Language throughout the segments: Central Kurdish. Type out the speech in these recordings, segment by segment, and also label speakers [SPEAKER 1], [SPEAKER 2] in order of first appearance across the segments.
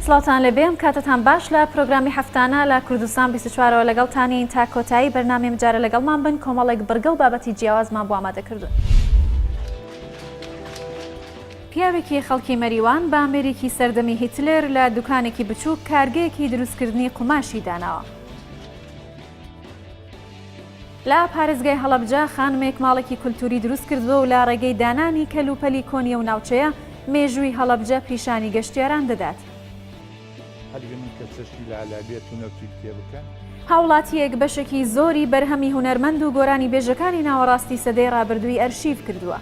[SPEAKER 1] سڵاوتان لەبێم کاتتان باش لە پرۆگرامی هەفتانە لە کوردستان 24ەوە لەگەڵتانین تا کۆتایی بەرنامەی جارە لەگەڵمان بن کۆمەڵێک بەرگە و بابەتی جیاوازمان بۆ ئامادەکردوون. پیاوێکی خەڵکی مەریوان بە ئامێرێکی سەردەمی هیتلر لە دوکانێکی بچووک کارگەیەکی دروستکردنی قوماشی داناوە. لە پارێزگای هەڵەبجە خانمێک ماڵێکی کولتوری دروست کردووە و لە ڕێگەی دانانی کەلوپەلی کۆنیە و ناوچەیە مێژووی هەڵەبجە پیشانی گەشتیاران دەدات. هاوڵاتیەک بەشێکی زۆری بەرهەمی هونەرمەند و گۆرانی بێژەکانی ناوەڕاستی سەدەی ڕابردووی ئەرشیف کردووە.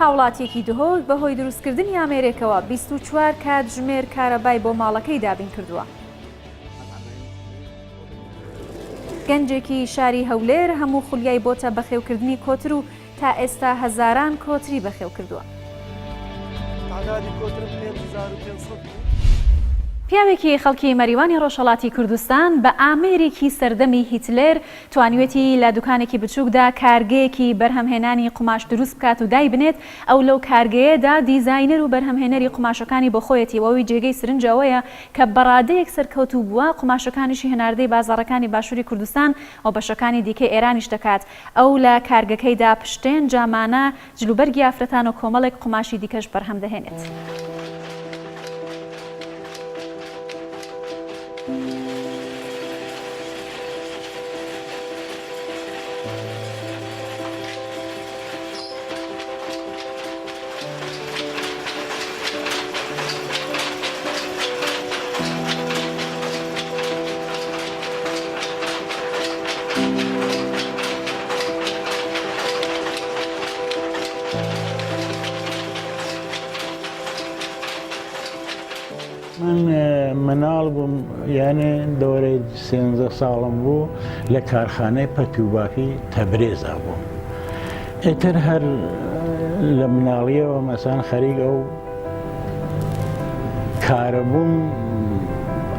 [SPEAKER 1] هاوڵاتیەکی دهۆک بەهۆی دروستکردنی ئامێرێکەوە 24 کاتژمێر کارەبای بۆ ماڵەکەی دابین کردووە. گەنجێکی شاری هەولێر هەموو خولیای بۆتە بەخێوکردنی کۆتر و تا ئێستا هەزاران کۆتری بەخێو کردووە. پیاوێکی خەڵکی مەریوانی ڕۆژهەڵاتی کوردستان بە ئامێرێکی سەردەمی هیتلر توانیوێتی لە دوکانێکی بچووکدا کارگەیەکی بەرهەمهێنانی قوماش دروست بکات و دای بنێت. ئەو لەو کارگەیەدا دیزاینەر و بەرهەمهێنەری قوماشەکانی بۆ خۆیەتی وەوەی جێگەی سرنجەوەیە کە بەڕادەیەک سەرکەوتوو بووە قوماشەکانیشی هەناردەی بازاڕەکانی باشووری کوردستان و بەشەکانی دیکەی ئێرانیش دەکات. ئەو لە کارگەکەیدا پشتێن جامانە جلوبەرگی ئافرەتان و کۆمەڵێک قوماشی دیکەش بەرهەم دەهێنێت.
[SPEAKER 2] مناڵ بووم یانێ دەورەی 13 ساڵم بوو لە کارخانەی پەتیوباکی تەبرێزا بووم. ئیتر هەر لە مناڵیەوە مەسان خەریک ئەو کارە بووم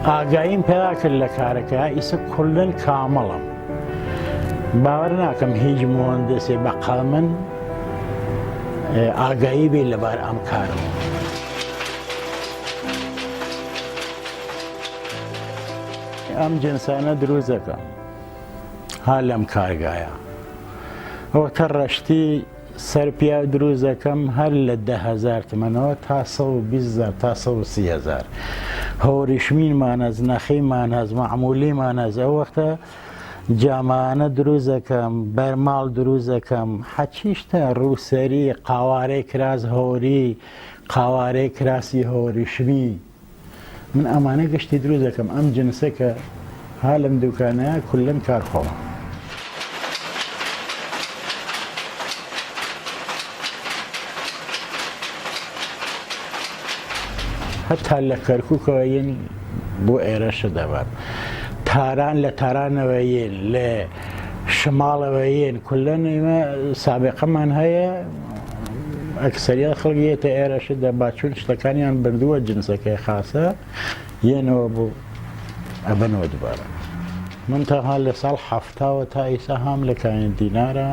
[SPEAKER 2] ئاگاییم پێدا کرد لە کارەکە ئیسە کوڵەن کامەڵم باوەڕ ناکەم هیچ مهندسێ بەقەڵ من ئاگایی بێ لەبار ئەم کارم. ئەم جنسانە دروست دەکەم ها لەم کارگایە ئەوە تا ڕەشتی سەر پیا دروست دەکەم هەر لە 10,000 تمەنەوە تا 120,000 تا 130,000 هەوریشمینمان هەز نەخەیمان هەز مەعمولیمان هەز ئەو وەختە جامانە دروست دەکەم بەرماڵ دروست دەکەم هەچی شتە ڕووسەری قاوارەی کراس هەوری قاوارەی کراسی هەوریشمی من ئەمانە گەشتی دروست دەکەم. ئەم جنسە کە ها لەم دوکانەیە کولەن کارخۆمە. هەتا لە کەرکووکەوە یەن بۆ ئێرەشە دەبات تاران لە تارانەوە یەن لە شماڵەوە یەن کولەن ئێمە سابقەمان هەیە ئەکسەریات خەڵکیێتە ئێرەشە دەباچون شتەکانیان بردووە جنسەکەی خاسە یەنەوە بوو ئەبنەوە دووبارە. من تەها لە ساڵ 70 تا ئیسا هەم لە کاین دینارە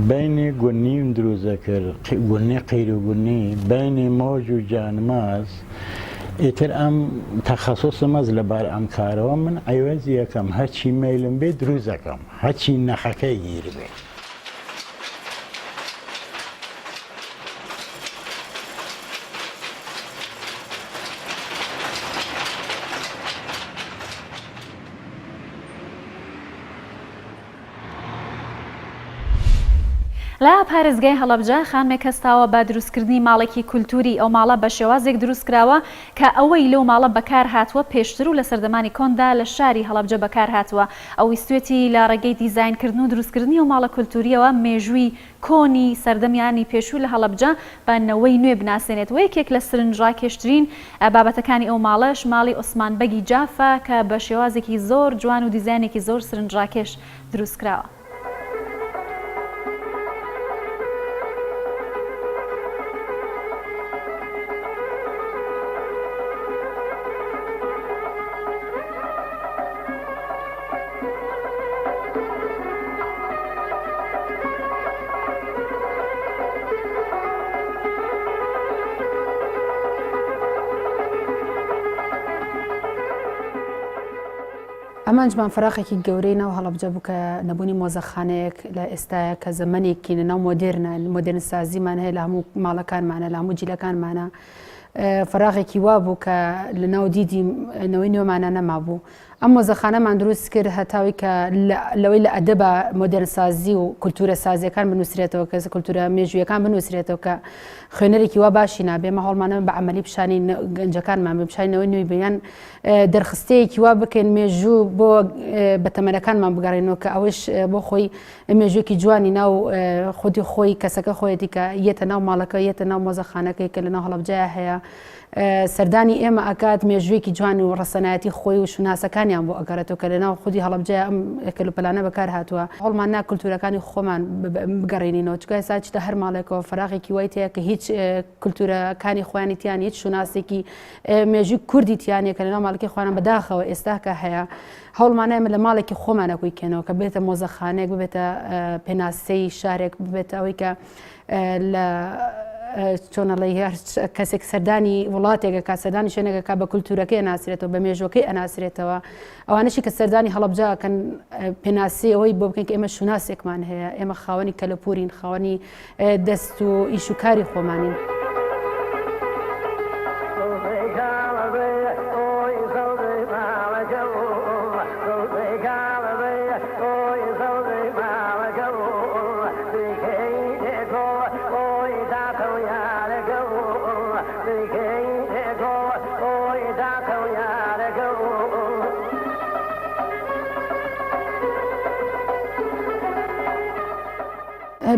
[SPEAKER 2] بینی گونیم دروست دەکرد گونی قیر و گونی بینی مۆژ و جانماز ئیتر ئەم تەخەسوسم ئەز لەبار ئەم کارەوە من عیوەزی یەکەم هەرچی مەیلم بێ دروست دەکەم هەرچی نەخەکەی گیر بێ.
[SPEAKER 1] لە پارێزگای هەڵەبجە خانمێک هەستاوە بە دروستکردنی ماڵێکی کولتوری. ئەو ماڵە بە شێوازێک دروست کراوە کە ئەوەی لەو ماڵە بەکار هاتووە پێشتر و لە سەردەمانی کۆندا لە شاری هەڵەبجە بەکار هاتووە. ئەو ویستوێتی لە ڕێگەی دیزاینکردن و دروستکردنی و ماڵە کولتوریەوە مێژووی کۆنی سەردەمیانی پێشوو لە هەڵەبجە بە نەوەی نوێ بناسێنێت. و یەکێک لە سرنجڕاکێشترین بابەتەکانی ئەو ماڵەش ماڵی عوسمانبەگی جافە کە بە شێوازێکی زۆر جوان و دیزاینێکی زۆر سرنجڕاکێش دروست کراوە.
[SPEAKER 3] ئەمانجمان فراقێکی گەورەی ناو هەڵەبجە بوو کە نەبوونی مۆزەخانەیەک لە ئێستاە کە زەمەنێکی لە ناو مۆدرنە مۆدرن سازیمان هەیە لە هەموو ماڵەکانمانە لە هەموو جیلەکانمانە فراغێکی وا بوو کە لە ناو دیدی نەوەی نوێمانە نەما بوو ئەم مۆزەخانەمان دروست کرد هەتاوی کە لەوەی لە ئەدەبە مۆدرن سازی و کولتورە سازیەکان بنووسرێتەوە کە کولتورە مێژویەکان بنووسرێتەوە کە خوێنەرێکی وا باشی نابێ مە هەڵمانە بە عملی پیشانی گەنجەکانمان بپشینەوەی نوێی بیان دەرخستەیەکی وا بکەین مێژوو بۆ بەتەمەنەکانمان بگەڕێنەوە کە ئەوش بۆ خۆی مێژوێکی جوانی ناو خودی خۆی کەسەکە خۆیەتی کە یەتە ناو ماڵەکە یەتە ناو مۆزەخانەکەی کە لە ناو هەڵەبجەیە هەیە سەردانی ئێمە ئەکات مێژوێکی جوانی و ڕەسەنایەتی خۆی و شوناسەکانیان بۆ ئەگەڕێتەوە کە لە ناو خودی هەڵەبجەیە ئەم کەلوپەلانە بەکار هاتووە هەڵمان نا کولتورەکانی خۆمان بگەڕێنینەوە چکە ئێستا چتە هەر ماڵێکەوە فراغێکی وای تەیە کە هیچ کولتورەکانی خۆیانی تیان هیچ شوناسێکی مێژووی کوردی تیانە کە لە ناو ماڵەکەی خۆیان بەداخەوە ئێستا کە هەیە هەوڵمانایمە لە ماڵێکی خۆمانەکوی کێنەوە کە بێتە مۆزەخانەیەک ببێتە پێناسەی شارێک ببێتە ئەوەی کە لە چۆنەڵی کەسێک سەردانی وڵاتێکە کا سەردانی شوێنێکە کا بە کولتورەکەی ئەناسرێتەوە بە مێژوەکەی ئەناسرێتەوە ئەوانەشی کە سەردانی هەڵەبجاکەن پێناسی ئەوەی بۆ بکەن کە ئێمە شوناسێکمان هەیە ئێمە خاوەنی کەلەپورین خاوەنی دەست و ئیش و کاری خۆمانین.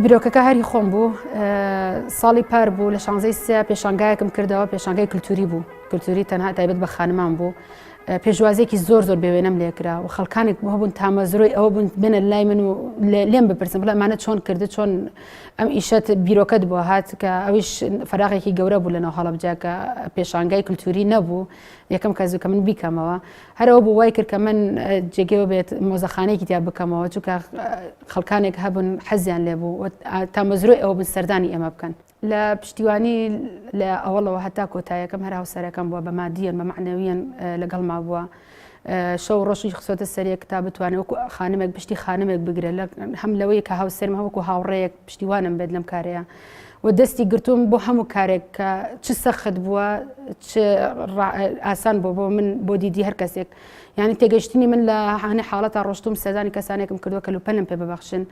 [SPEAKER 3] بیرۆکەکە هەری خۆم بوو ساڵی پار بوو لە 16 پێشانگایەکم کردەوە پێشانگای کولتوری بوو کولتوری تەنها تایبەت بە خانمان بوو پێشوازێکی زۆر بێوێنەم لێکرا و خەڵکانێک هەبوون تامەزرۆی ئەوە بوون بنە لای من و لێم بپرسم بڵێ ئەمانە چۆن کردە چۆن ئەم ئیشەت بیرۆکەت بووە هات کە ئەویش فراغێکی گەورە بوو لەناو هەڵەبجە کە پێشانگای کولتوری نەبوو یەکەم کەزوو کە من بیکەمەوە هەرەوە بوو وای کرد کە من جێگەوە بێت مۆزەخانەیەکی تیا بکەمەوە چونکە خەڵکانێک هەبوون حەزیان لێبوو تامەزرۆی ئەوە بن سەردانی ئێمە بکەن لە پشتیوانی لە ئەوڵەوە هەتا کۆتاییەکەم هەر هاوسەرەکەم بووە بە مادیەن بە معنەویەن لەگەڵما بووە شەو ڕۆژی خسۆتە سەریە تا بتوانێت وەکو خانمێک پشتی خانمێک بگرێت هەم لەوەی کە هاوسەرم هەوەکو هاوڕێیەک پشتیوانم بێت لەم کارەیە و دەستی گرتوم بۆ هەموو کارێک کە چ سەخت بووە چ ئاسان بۆ من بۆ دیدی هەر کەسێک یعنی تێگەشتنی من لە هەنێ حاڵەتا ڕۆشتوم سەردانی کەسانێکم کردووە کە لوپەلم پێ ببەخشن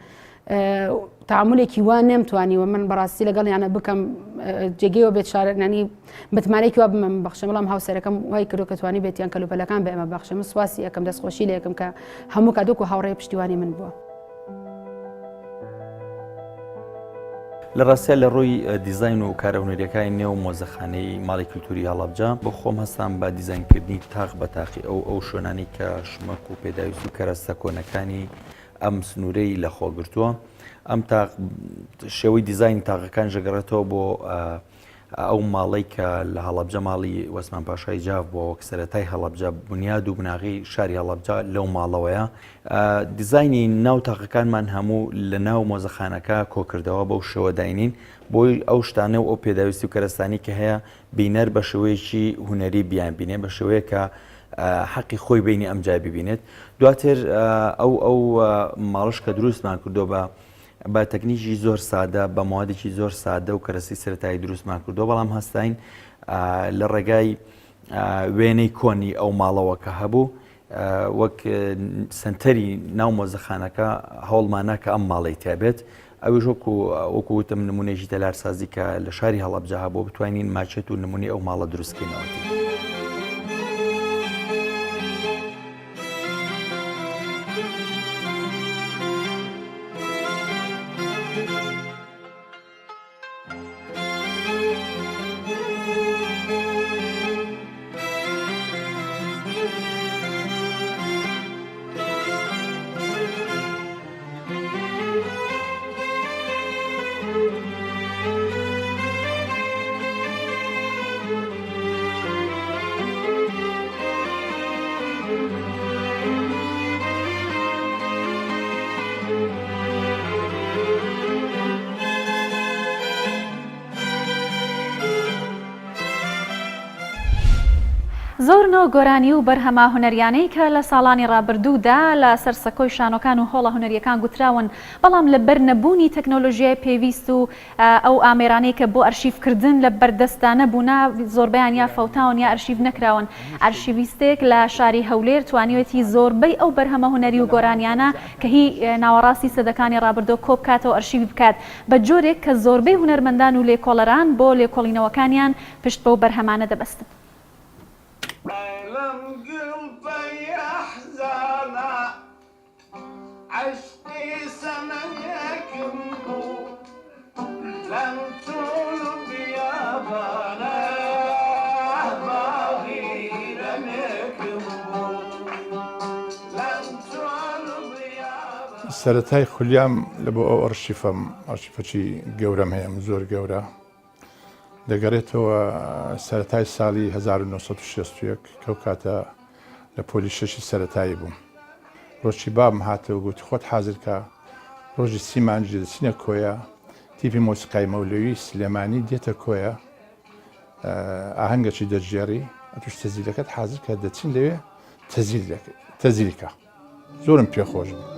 [SPEAKER 3] تعاملێکی وان نێمتوانی و من بەڕاستی لەگەڵ یانە بکەم جێگەیەوە بێت شارەنانی بتمانێکی وا بمە بەخشە بەڵام هاوسەرەکەم وای کردو کە توانی بێتیان کەلوپەلەکان بە ئێمە بەخشە من سواسی یەکەم دەستخۆشی لە یەکەم کە هەموو کادۆک و هاوڕێی پشتیوانی من بووە.
[SPEAKER 4] لە ڕاستە لە ڕۆی دیزاین و کارەونەریەکانی نێو مۆزەخانەی ماڵی کولتوری هەڵەبجە بۆ خۆم هەستان بە دیزاینکردنی تاق بە تاقی ئەو شوێنانی کە شمەک و پێداویست و کەرەستە کۆنەکانی ئەم سنوورەی لە خۆگرتووە ئەم شێوەی دیزاین تاقەکان ژەگەڕێتەوە بۆ ئەو ماڵی کە لە هەڵەبجە ماڵی وەسمان پاشای جاف بۆ سەرەتای هەڵەبجە بنیاد و بناغی شاری هەڵەبجە لەو ماڵەوەیە دیزایانی ناو تاقەکانمان هەموو لە ناو مۆزەخانەکە کۆکردەوە بەو شێوە داینین بۆی ئەو شتانە و ئەو پێداویستی و کەرەستانی کە هەیە بینەر بە شێوەیەکی هونەری بیان بینێ بە شێوەیە کە حەقی خۆی بینی ئەمجا ببینێت دواتر ئەو ماڵش کە دروستمان کردو بە تەکنیکی زۆر سادە بە موادێکی زۆر سادە و کەرەسی سەرەتایی دروستمان کردو بەڵام هەستین لە ڕێگای وێنەی کۆنی ئەو ماڵەوە کە هەبوو وەک سنتەری ناو مۆزەخانەکە هەوڵمانە کە ئەم ماڵی تابێت ئەویش وەکوتم نمونێژی تەلارسازی کە لە شاری هەڵەبجە بۆ بتوانین ماچێت و نمونی ئەو ماڵە دروستکەینەوەتی.
[SPEAKER 1] زۆرنەوە گۆرانی و بەرهەما هونەریانەی کە لە ساڵانی ڕابردوودا لە سەرسەکۆی شانۆکان و هۆڵە هونەریەکان گوتراون، بەڵام لە بەرنەبوونی تەکنۆلۆژیای پێویست و ئەو ئامێرانەی کە بۆ ئەرشیفکردن لە بەردەستانە بوونا زۆربیان یا فەوتاون یا ئەرشیف نەکراون. ئەرشیڤیستێک لە شاری هەولێر توانیوێتی زۆربەی ئەو بەرهەمە هونەری و گۆرانیانە کە هی ناوەڕاستی سەدەکانی ڕابردۆ کۆ بکاتەوە ئەرشیوی بکات بە جۆرێک کە زۆربەی هونەرمەندان و لێکۆڵەران بۆ لێکۆڵینەوەکانیان پشت بەو بەرهەمانە دەبەستن.
[SPEAKER 5] سەرەتای خولیام لە بۆ ئەو ئەرشیفەی گەورەم هەیە، زۆر گەورە، دەگەڕێتەوە سەرەتای ساڵی 1961 کەو کاتە لە پۆلی شەشی سەرەتایی بووم. ڕۆژی بابم هاتەوە گوتی خۆت حازرکە ڕۆژی سیمانجی دەچینە کۆیە، تیپی مۆسیقای مەولەوی سلێمانی دێتە کۆیە، ئاهەنگەکی دەژێڕی، ئەتوش تەزیلەکەت حازرکە دەچین لەوێ تەزیلکە. زۆرم پێخۆش بوو.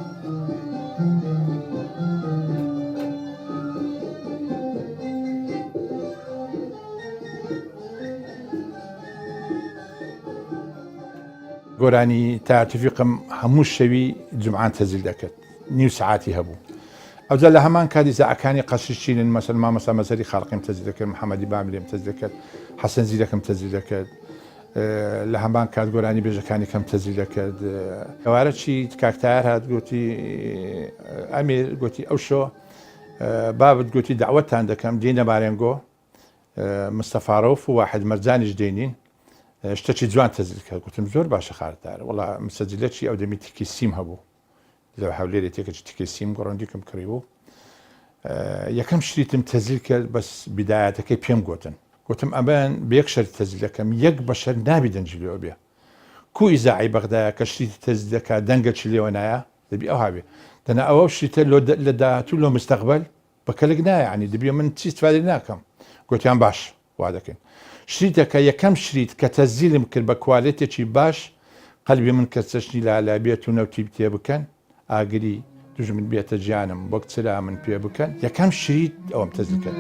[SPEAKER 5] گۆرانی تاعاتفیقم هەموو شەوی جمعان تەزیل دەکرد، نیو سعاتی هەبوو. ئەوجا لە هەمان کاتی زعەکانی قەشیشینن مەسەل مامەسا مەزەری خاڵقیم تەزیل دەکرد، محەممەدی باملێم تەزیل دەکرد، حەسەن زیرەکەم تەزیل دەکرد، لە هەمان کات گۆرانی بێژەکانی کەم تەزیل دەکرد. ئەوارە چی کاکتار هات گوتی ئەمیر گوتی ئەو شۆ بابت گوتی داوەتان دەکەم دێنە بارێنگۆ، مستەفاڕەوف و واحد مەرجانیش دێنین، شتێکی جوان تەزیل کرد. گوتم زۆر باشە خارتار، وەڵا مسەجلەکی ئەو دەمی تیکی سیم هەبوو لە هەولێرێ تێکێکی تیکی سیم گۆڕاندیکم کڕیبوو. یەکەم شریتم تەزیل کرد بەس بیدایەتەکەی پێم گوتن، گوتم ئەمەن بە یەک شەر تەزیل دەکەم، یەک بەشەر نابی دەنجلەوە بێ. کو ئیزاعی بەغدایە کە شریتی تەزیل دەکات دەنگەکی لێوە نایە دەبی ئەو هاوێ دەنا ئەوە شریتە لە داهاتوو لۆ مستەقبەل بەکەلک نایە، عنی دەبی من چی استفادە ناکەم. گوتیان باش وا دەکەین. شریتەکە یەکەم شریت کە تەزیلم کرد بە کوالێتێکی باش، قەلبی من کە چەشنی لالا بێت و نەوتی پێ بکەن، ئاگری دوژمن بێتە گیانم وەک چرا من پێ بکەن، یەکەم شریت ئەوم تەزیل کرد.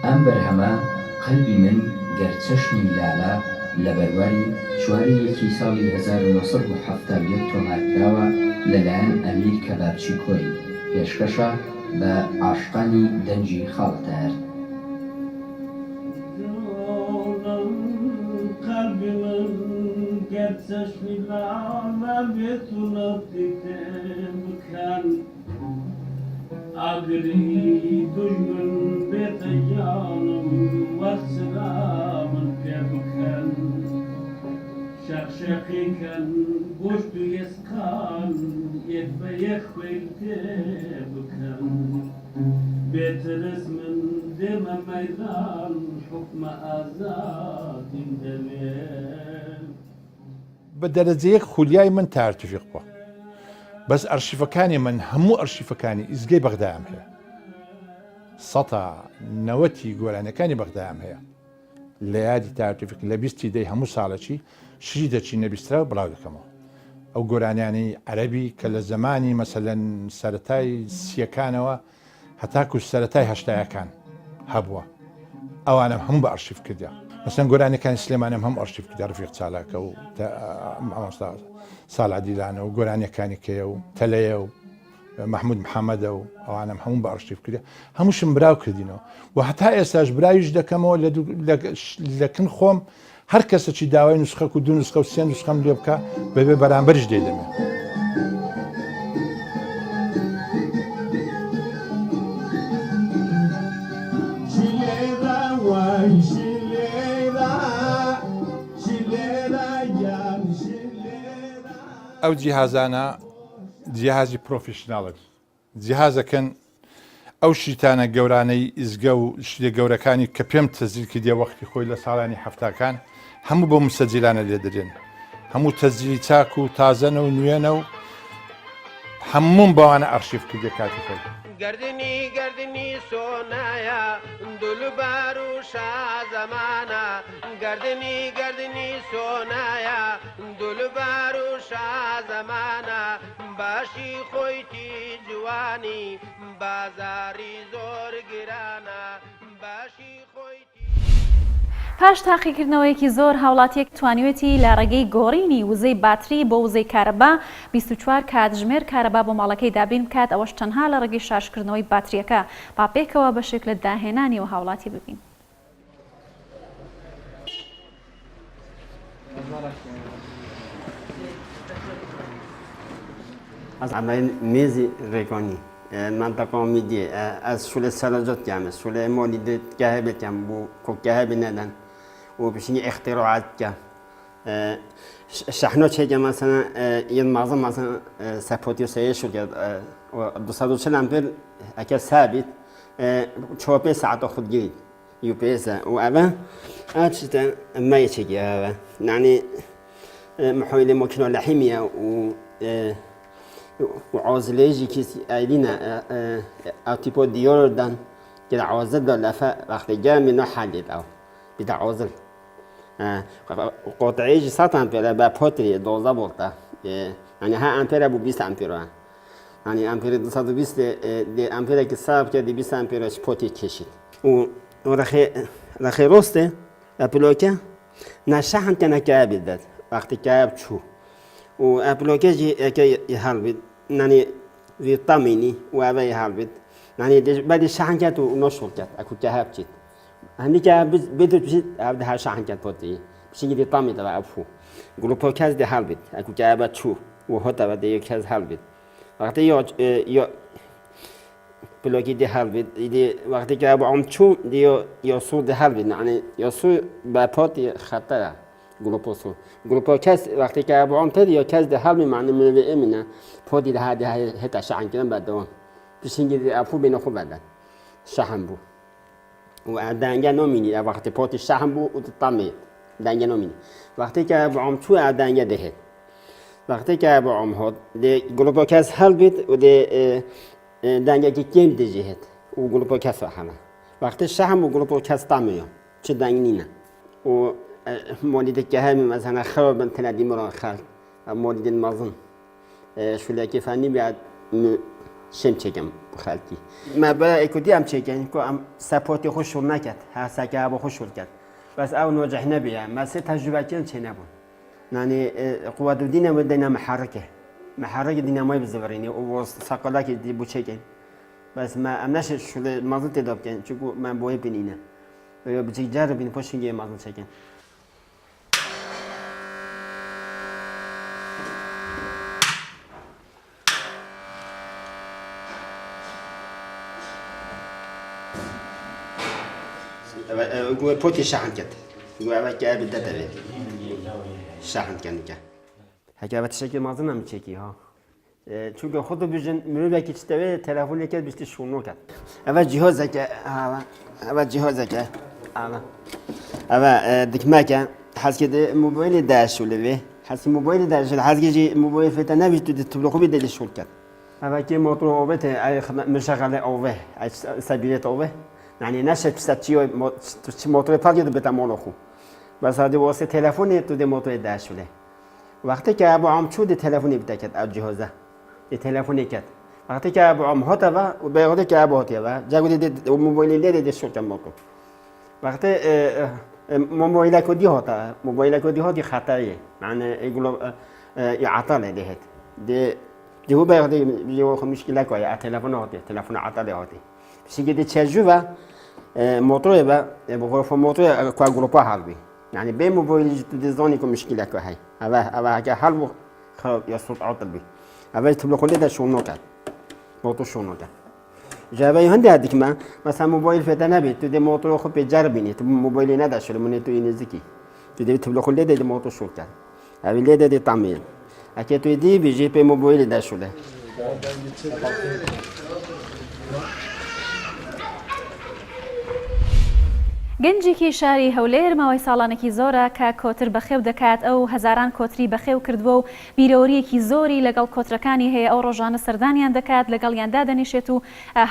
[SPEAKER 6] ئەم بەرهەمە قەلبی من گەر چەشنی لالا لە بەرواری 4 ساڵی 1970 تۆمارکراوە لەلایەن ئەمیر کەبابچی کۆی، پێشکەشە بە عاشقانی دەنجی خاڵتار.
[SPEAKER 7] قەلبی من گەر چەشنی لالا بێت و نەوتی پێ بکەن، ئاگری دوژمن بێتە گیانم وەک چرا من پێ بکەن، شەقشەقیکەن گۆشت و ێسکان یەک بە یەک خوێی تێ بکەن، بێترس من دێمە مەیدان حوکمە ئازادیم دەوێت.
[SPEAKER 5] بە دەرەجەیەک خولیای من تاعاتفیق بووە، بەس ئەرشیفەکانی من هەموو ئەرشیفەکانی ئیزگەی بەغدایام هەیە، 90 گۆرانەکانی بەغدایام هەیە. لە یادی تاعاتفیق لە 20 دەی هەموو ساڵێکی شریدەکی نەبیستراوە بڵاو دەکەمەوە. ئەو گۆرانیانی عەرەبی کە لە زمانی مەسەلەن سەرەتای سیەکانەوە هەتاکو سەرەتای هەشتایەکان هەبووە، ئەوانم هەموو بە ئەرشیف کردیا. مەسەن گۆرانەکانی سلێمانم هەم ئەرشیف کرد، ڕەفیق چالاکە و ساڵ عەدیلانە و گۆرانیەکانی کەیە و تەلەیە و محمود محەممەدە و ئەوانم هەموو بە ئەرشیف کردیا، هەمووشم براو کردینەوە و هەتا ئێستاش برایش دەکەمەوە لەکن خۆم هەر کەسێکی داوای نوسخەک و 2 نوسخە و 3 نوسخەم لێ بکە بەبێ بەرامبەرش دێدەمێ. ئەو جیهازانە جیهازی پرۆفیشناڵن، جیهازەکەن ئەو شیتانە گەورانەی ئیزگە و شتێ گەورەکانی کە پێم تەزیل کردێ وەختی خۆی لە ساڵانی هەفتاکان هەموو بۆ مسەجیلانە لێ دەدرێن، هەموو تەزیلی چاک و تازەنە و نوێنە و هەمووم بەوانە ئەرشیف کردێ کاتی خۆی.
[SPEAKER 8] گردنی سونایا دلبرو شاه زمانا گردنی سونایا دلبرو شاه زمانا باشی خویتی جوانی بازاری زور گرانا باشی خویتی
[SPEAKER 1] پاش تاقیکردنەوەیەکی زۆر هاوڵاتیەک توانیوێتی لە ڕێگەی گۆڕینی وزەی باتری بۆ وزەی کارەبا 24 کاتژمێر کارەبا بۆ ماڵەکەی دابین بکات ئەوەش تەنها لە ڕێگەی شارژکردنەوەی باتریەکە پاپێکەوە بەشێک لە داهێنانیەوە هاوڵاتی ببین.
[SPEAKER 9] از عمل میزی رگانی منطقه میدی از شله سلاجات جامعه شله مولید گهبه جام بو کو گهبه ندن و بشینی اختراعات جام شحنات چه جام مثلا این معظم مثلا سپوتیو سیش شد و 240 امپر اگر ثابت 4 ساعت خود گیرید یو پیس و اول اچتا ما يشجع يعني محاولة ممكن لحمية وعازليجي كيس أيدينا أو تيبو ديور دان كده عازل ولا وقت جاء منه حدد أو بتاع عازل قطعيجي ساعة أمبير بباتري 12 فولت يعني ها أمبير أبو 20 أمبير يعني أمبير 220 دي أمبير كساب كده 20 أمبير باتري كشيد رخي روسته أبلوكه نشحن كنا كابل ده وقت كاب شو وأبلوكه جي يهربد يعني فيتاميني وأبى يهربد يعني بعد الشحن كاتو نشر كات أكو كهاب جد هني كاب بدو جد أبدا هالشحن كات بودي بشيء فيتامين تبع أبوه جلوكوز ده هربد أكو كاب شو وهذا بعد يكاز هربد وقت يو بلوكي دي هالبيت دي وقتی که ابو عمچو دی یاسو ده هالبيت يعني یاسو با پات خطره گلوپوسو گلوپوکس وقتی که ابو عمت دی کس ده هالبيت معنی من امینه پادی ده هتا شحن کردن بعد دوام بشینگی دی ابو بین خوب بدن شحن بو و دنگه نومینی وقتی پات شحن بو و تطمی دنگه نومینی وقتی که ابو عمچو دنگه ده وقتی که ابو عم هاد دی گلوپوکس هالبيت و دی دنگه که کم دیجیه و گلوکوز همه وقتی شحم و گلوکوز تامیه چه دنگی نه و مولید که همین مثلا خراب من تنادی مرا خال مولید مازن شوله که فنی بیاد شم چکم خالتی ما برای اکودی هم چکن که ام سپورتی خوش شد نکرد هر سکه ابو خوش شد کرد بس اون وجه نبیه مثل تجربه کردن چه نبود یعنی قوت دینه و دینه محرك دينامي بالزبريني وساقلا كي دي بوتشيكين بس ما امناش شو مازن تدابكين شو ما بوي بينينا بتجي جرب بين بوشينجي مازن تشيكين بوتي شحن كت قوي كاب الدتابي شحن كان هکه شکل مازن هم چکی ها چون خودو بیشتر میره که چطوره تلفن یکی بیشتر شونو کرد اول جهازه که اول دکمه که حس که موبایل داشت ولی حس موبایل داشت حس که موبایل فتا نبیشت تو تبلغ خوبی دلی شول کرد اول که موتور اوبته ای مشغله اوه ای سبیلت اوه یعنی نشه چی موتور پاکی دو بتمانو خو بس هادی واسه تلفنی تو دی موتور داشت ولی وقتی که ابو عم چود تلفنی بتاکد از جهازه تلفنی کرد وقتی که ابو عم هات و به وقتی که ابو هاتی و جاگودی دید موبایل لیدی شد کم موتور وقتی موبایل کودی هاتا موبایل کودی هاتی خطریه معنی ایگلو عطله دهت دی هو به وقتی بیو مشکل کوی تلفن هاتی تلفن عطله هاتی بسیگی دی چجوا موتور با بخور موتور کوی گروپا حال بی يعني بين موبايل ديزاين يكون مشكلة كهاي هذا هكا حلو خلاص يصوت عطل بي هذا تبلغ كل ده شو نوكل موتور شو نوكل جابي هندي هذيك ما مثلا موبايل فتنا بي تدي موتور خو بيجربيني تبي موبايل ندا شو من تو ينزكي تدي تبلغ كل ده موتور شو كان هذا اللي ده تعميل أكيد تدي بيجي بي موبايل ده شو ده
[SPEAKER 1] گەنجێکی شاری هەولێر ماوەی ساڵانێکی زۆرە کە کۆتر بەخێو دەکات ئەو هەزاران کۆتری بەخێو کردووە و بیرۆریەکی زۆری لەگەڵ کۆترەکانی هەیە ئەو ڕۆژانە سەردانیان دەکات لەگەڵیاندا دەنیشێت و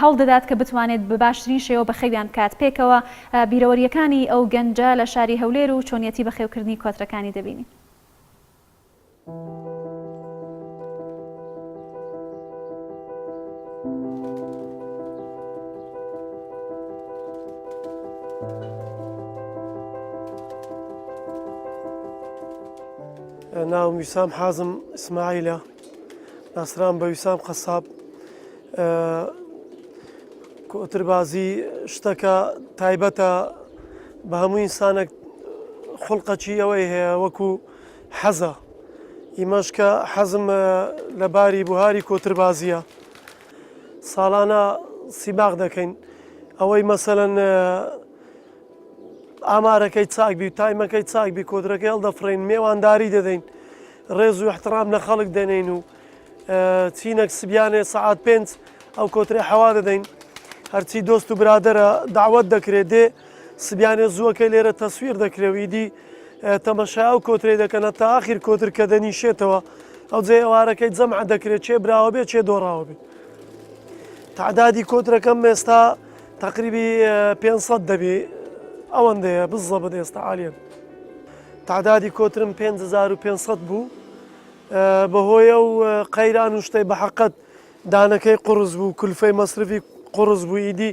[SPEAKER 1] هەوڵ دەدات کە بتوانێت بە باشترین شێوە بەخێویان بکات پێکەوە بیرۆریەکانی ئەو گەنجە لە شاری هەولێر و چۆنیەتی بەخێوکردنی کۆترەکانی دەبینی.
[SPEAKER 10] ناوم ویسام حازم ئیسماعیلە، ناسران بە ویسام قەساب. کۆتربازی شتەکە تایبەتە بە هەموو ئینسانێک خوڵقەکی ئەوەی هەیە وەکو حەزە. ئیمەش کە حەزم لە باری بوهاری کۆتربازیە، ساڵانە سیباغ دەکەین ئەوەی مەسەلەن ئامارەکەی چاکبی و تایمەکەی چاکبی کۆترەکەی هەڵدەفڕین، میێوانداری دەدەین، ڕێز و احترام لە خەڵک دەنین و چینەک سبیانێ سەعات 5 ئەو کۆترێ حەوا دەدەین. هەرچی دۆست و برادەرە داوەت دەکرێت دێ سبیانێ زووەکەی لێرە تەسویر دەکرێت و ئیدی تەمەشا ئەو کۆترێ دەکەنە تا ئاخیر کۆتر کە دەنیشێتەوە ئەو جێ ئەوارەکەی جەمع دەکرێت چێ براوە بێ چێ دۆڕاوە بێت. تعدادی کۆترەکەم ئێستا تقریبی 500 دەبێ، ئەوەندەیە بزەبت ئێستا عالیان. تعدادی کۆترم 5500 بوو بەهۆیە و قەیران و شتەی بەحەقەت دانەکەی قورس بوو، کولفەی مەسرفی قورس بوو، ئیدی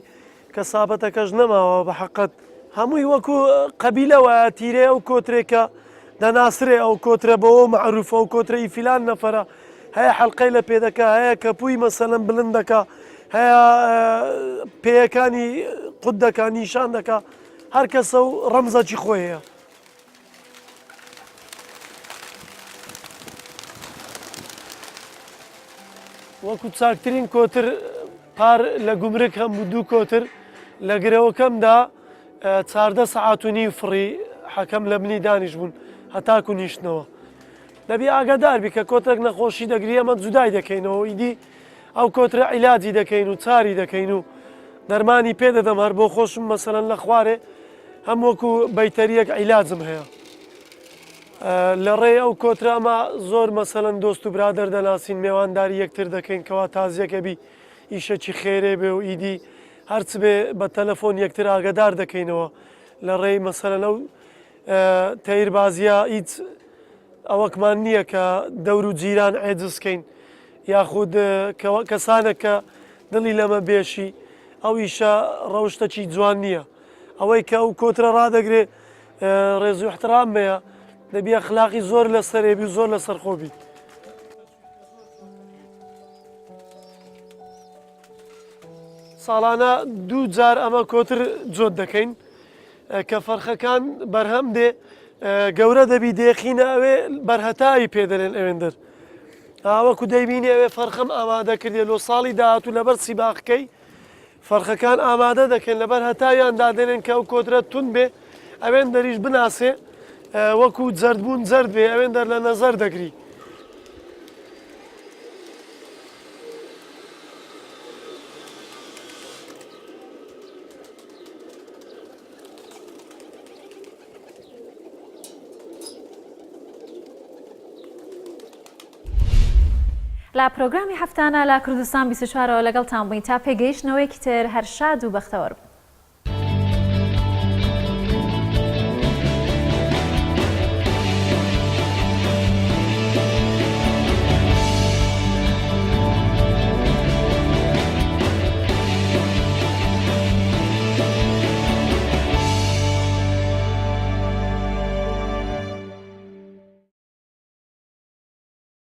[SPEAKER 10] کەسابەتەکەش نەماوە بەحەقەت هەمووی وەکو قەبیلەوە تیرێ ئەو کۆترێکە دەناسرێ ئەو کۆترە بەوە معروفە و کۆترەی فیلان نەفەرە هەیە حەڵقەی لە پێدەکە، هەیە کەپووی مەسەلەن بلند دەکا، هەیە پێیەکانی قوت دەکا نیشان دەکا، هەر کەسە و ڕەمزەکی خۆی هەیە. وەکو چاکترین کۆتر پار لە گومرگ هەم دوو کۆتر لە گرەوەکەمدا 14 سەعات و نیم فڕی حەکەم لە منی دانیش بوون هەتاکو نیشتنەوە. دەبی ئاگاداربی کە کۆترێک نەخۆشی دەگری ئەمە جودای دەکەینەوە، ئیدی ئەو کۆترە عیلاجی دەکەین و چاری دەکەین و دەرمانی پێدەدەم هەر بۆ خۆشم مەسەلەن لە خوارێ هەم وەکو بەیتەریەک عیلاجم هەیە. لە ڕێ ئەو کۆترە ئەمە زۆر مەسەلەن دۆست و برادەر دەناسین، میێوانداری یەکتر دەکەین کەوا تازیەکەبی ئیشەکی خێرێ بێ و ئیدی هەرچ بێ بە تەلەفۆن یەکتر ئاگدار دەکەینەوە لە ڕێی مەسەلەن ئەو تەیربازیە هیچ ئەوەکمان نییە کە دەور و جیران عێجزکەین یاخود کەسانێک کە دڵی لەمە بێشی ئەو ئیشە ڕەوشتەکی جوان نییە. ئەوەی کە ئەو کۆترە ڕدەگرێ ڕێز و احترام بەیە دەبی ئەخلاقی زۆر لەسەرێبی و زۆر لەسەر خۆبی. ساڵانە دوو جار ئەمە کۆتر جۆت دەکەین کە فەرخەکان بەرهەم دێ گەورە دەبی دێخینە ئەوێ بەرهەتایی پێدەێن ئەوێندر ئاوەکو دەیبینی ئەوێ فەرخەم ئامادە کردێ لۆ ساڵی داهاتوو لەبەر سیباخەکەی فەرخەکان ئامادە دەکەن لەبەر هەتایان دادێنن کە ئەو کۆترە تون بێ ئەوێن دەریش بناسێ وەکو جەردبوون جەرد بێ ئەوێن دەر لە نەزەر دەگری.
[SPEAKER 1] لا پرۆگرامی هەفتانە لە کوردستان 24ەوە لەگەڵتان بووین تا پێگەیشتنەوەیەکی تر هەر شاد و بەختەوەر بوو.